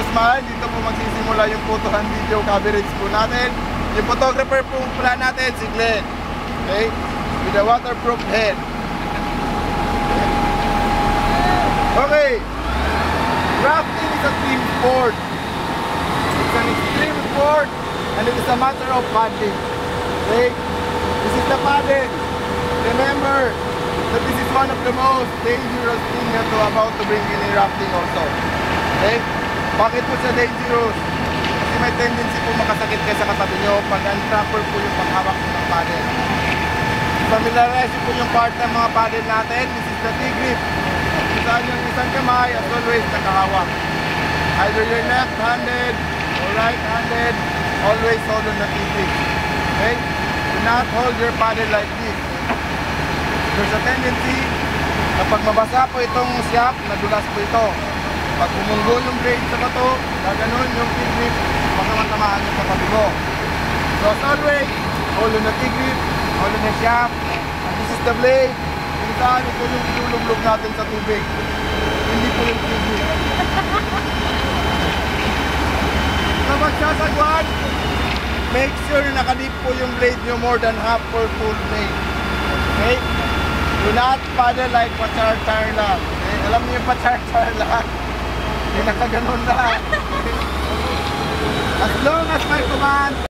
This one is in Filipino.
Guzman. Dito po magsisimula yung photo and video coverage po natin. Yung photographer po pala natin, si Glenn. Okay? With a waterproof head. Okay. Rafting is a team sport. It's an extreme sport and it is a matter of paddling. Okay? This is the paddle. Remember that this is one of the most dangerous thing na to about to bring in rafting also. Okay? Bakit po siya dangerous? Kasi may tendency po makasakit kayo sa katabi nyo pag improper po yung paghawak ng paddle. Familiarize po yung part ng mga paddle natin. This is the T-grip. Kung saan yung isang kamay as always nakahawak. Either you're left-handed or right-handed, always hold on the T-grip. Okay? Do not hold your paddle like this. There's a tendency kapag mabasa po itong siyak, nadulas po ito. Pag umunggo yung blade sa bato, gaganon yung T-grip, baka matamaan yung katabi mo. So as always, hold on the T-grip, hold on the shaft, and this is the blade. Kung saan ito yung ilulublog natin sa tubig. Hindi po yung T-grip. So magsasagwan, make sure na nakadip po yung blade nyo more than half or full blade. Okay? Do not paddle like pachar-char lang. Okay? Alam niyo yung pachar-char lang. Hindi nakaganon lang. As long as may command,